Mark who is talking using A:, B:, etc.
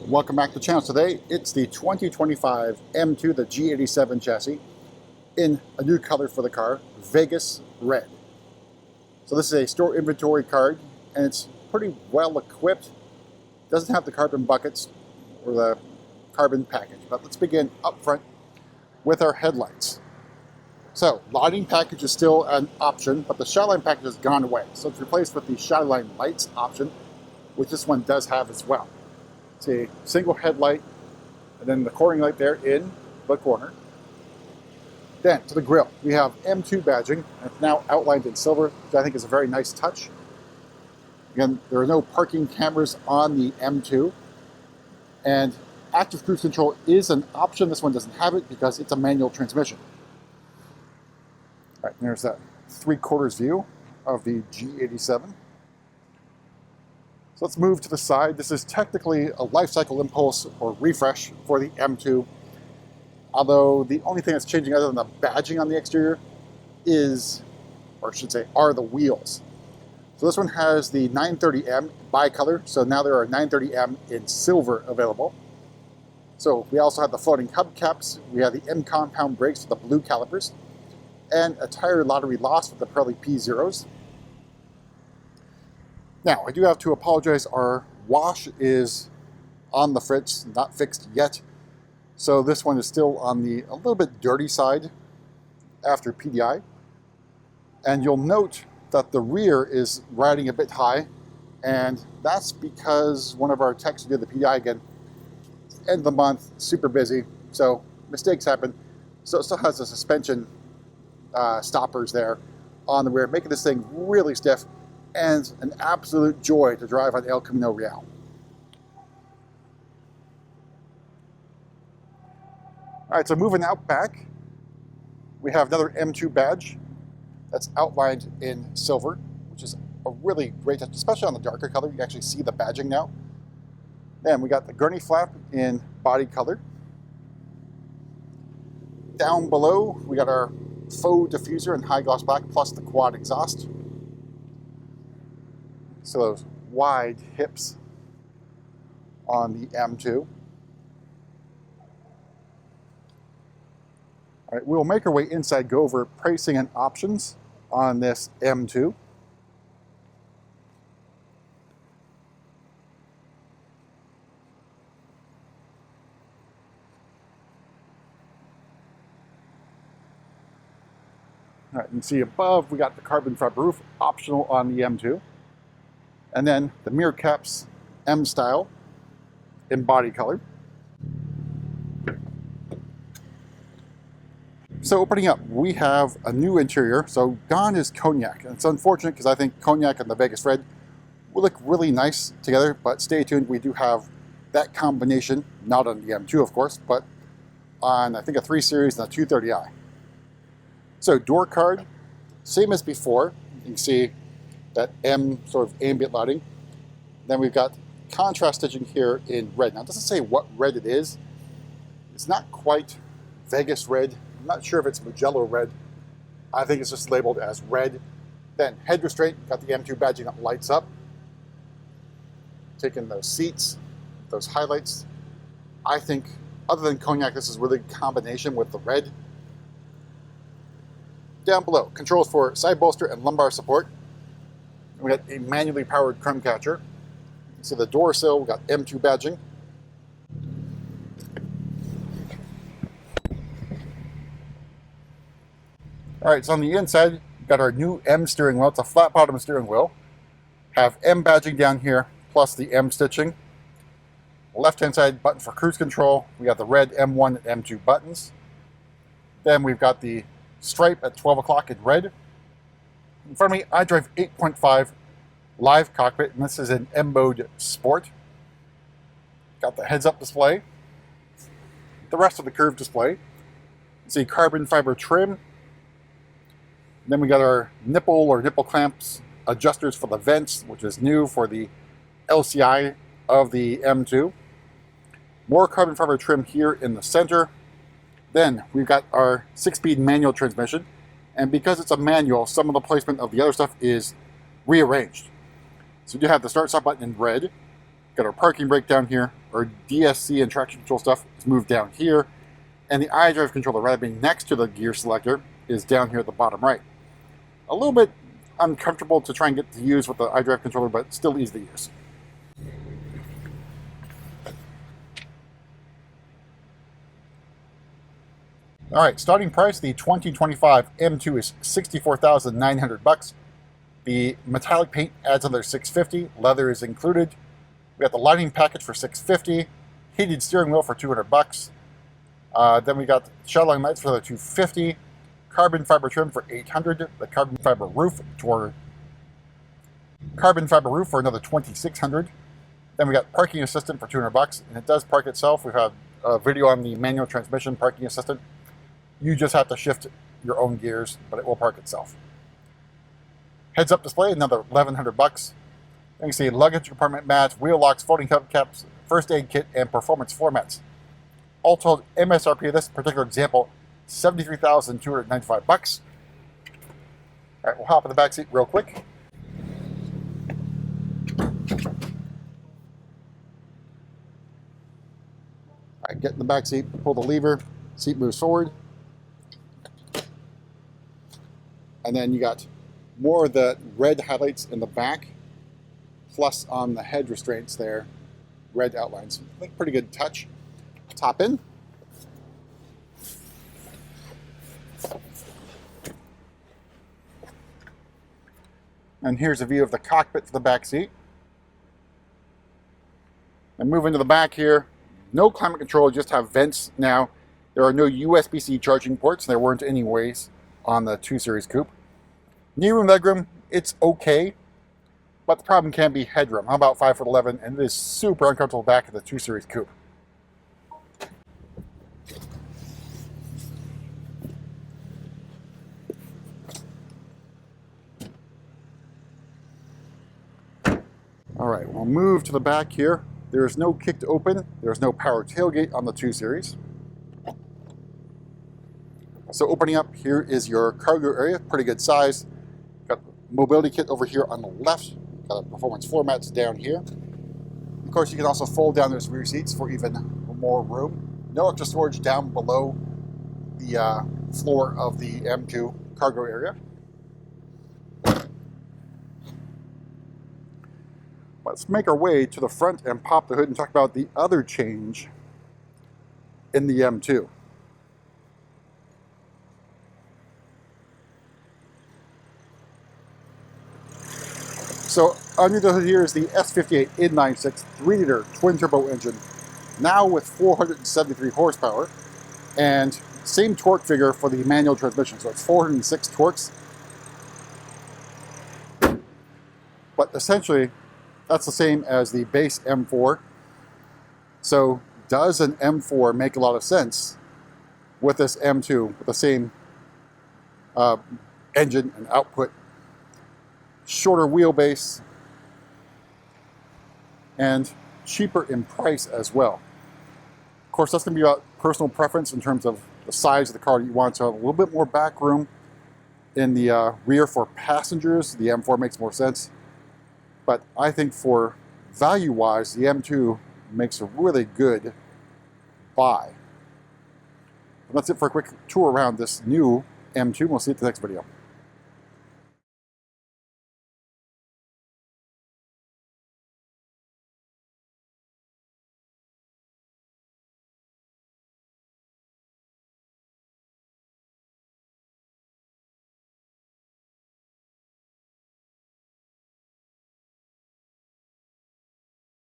A: Welcome back to the channel. Today it's the 2025 M2, the G87 chassis, in a new color for the car, Vegas Red. So this is a store inventory card, and it's pretty well equipped. Doesn't have the carbon buckets or the carbon package, but let's begin up front with our headlights. So lighting package is still an option, but the shadowline package has gone away. So it's replaced with the shadowline lights option, which this one does have as well. It's a single headlight, and then the cornering light there in the corner. Then to the grille, we have M2 badging, and it's now outlined in silver, which I think is a very nice touch. Again, there are no parking cameras on the M2, and active cruise control is an option. This one doesn't have it because it's a manual transmission. All right, and there's that 3/4 view of the G87. So let's move to the side. This is technically a life cycle impulse or refresh for the M2, although the only thing that's changing other than the badging on the exterior is, or I should say, are the wheels. So this one has the 930M bicolor, so now there are 930M in silver available. So we also have the floating hubcaps, we have the M compound brakes with the blue calipers, and a tire lottery loss with the Pirelli P0s. Now, I do have to apologize, our wash is on the fritz, not fixed yet. So this one is still on the a little bit dirty side after PDI. And you'll note that the rear is riding a bit high, and that's because one of our techs who did the PDI again, end of the month, super busy, so mistakes happen. So it still has the suspension stoppers there on the rear, making this thing really stiff, and an absolute joy to drive on El Camino Real. All right, so moving out back, we have another M2 badge that's outlined in silver, which is a really great touch, especially on the darker color. You can actually see the badging now. Then we got the gurney flap in body color. Down below, we got our faux diffuser in high gloss black, plus the quad exhaust. So those wide hips on the M2. All right, we'll make our way inside, go over pricing and options on this M2. All right, you can see above we got the carbon fiber roof, optional on the M2. And then the mirror caps, M style, in body color. So opening up, we have a new interior. So gone is cognac. And it's unfortunate because I think cognac and the Vegas Red will look really nice together, but stay tuned. We do have that combination, not on the M2 of course, but on I think a 3 Series and a 230i. So door card, same as before. You can see that M sort of ambient lighting. Then we've got contrast stitching here in red. Now it doesn't say what red it is. It's not quite Vegas red. I'm not sure if it's Mugello red. I think it's just labeled as red. Then head restraint, got the M2 badging that lights up. Taking those seats, those highlights. I think other than cognac, this is really a combination with the red. Down below, controls for side bolster and lumbar support. We got a manually powered crumb catcher. See the door sill, we got M2 badging. All right, so on the inside, we've got our new M steering wheel. It's a flat bottom steering wheel. Have M badging down here, plus the M stitching. Left-hand side button for cruise control. We got the red M1 and M2 buttons. Then we've got the stripe at 12 o'clock in red. In front of me, I drive 8.5 live cockpit, and this is an M mode sport. Got the heads-up display, the rest of the curved display, See, carbon fiber trim. Then we got our nipple or nipple clamps adjusters for the vents, which is new for the LCI of the M2. More carbon fiber trim here in the center. Then we've got our 6-speed manual transmission, and because it's a manual, some of the placement of the other stuff is rearranged. So you have the start-stop button in red, got our parking brake down here, our DSC and traction control stuff is moved down here, and the iDrive controller, rather being next to the gear selector, is down here at the bottom right. A little bit uncomfortable to try and get to use with the iDrive controller, but still easy to use. All right, starting price, the 2025 M2 is $64,900. The metallic paint adds another $650. Leather is included. We got the lighting package for $650. Heated steering wheel for $200. Then we got shadowline lights for another $250. Carbon fiber trim for $800. The carbon fiber roof for another $2,600. Then we got parking assistant for $200, and it does park itself. We've had a video on the manual transmission parking assistant. You just have to shift your own gears, but it will park itself. Heads-up display, another $1,100. Then you see luggage compartment mats, wheel locks, folding hubcaps, first aid kit, and performance floor mats. All told, MSRP of this particular example, $73,295. All right, we'll hop in the back seat real quick. All right, get in the back seat, pull the lever, seat moves forward. And then you got more of the red highlights in the back, plus on the head restraints there, red outlines. I think pretty good touch. Top in. And here's a view of the cockpit for the back seat. And moving to the back here, no climate control, just have vents now. There are no USB-C charging ports. There weren't anyways on the 2 Series Coupe. Knee room, legroom, it's okay, but the problem can be headroom. I'm about 5'11", and it is super uncomfortable back in the 2 Series Coupe. All right, we'll move to the back here. There is no kick to open. There's no power tailgate on the 2 Series. So opening up, here is your cargo area, pretty good size. Got mobility kit over here on the left. Got a performance floor mats down here. Of course, you can also fold down those rear seats for even more room. No extra storage down below the floor of the M2 cargo area. Let's make our way to the front and pop the hood and talk about the other change in the M2. So under the hood here is the S58 N96 3-liter twin-turbo engine, now with 473 horsepower, and same torque figure for the manual transmission, so it's 406 torques. But essentially, that's the same as the base M4. So does an M4 make a lot of sense with this M2 with the same engine and output? Shorter wheelbase, and cheaper in price as well. Of course, that's going to be about personal preference in terms of the size of the car that you want. So a little bit more back room in the rear for passengers. The M4 makes more sense. But I think for value-wise, the M2 makes a really good buy. And that's it for a quick tour around this new M2. We'll see you at the next video.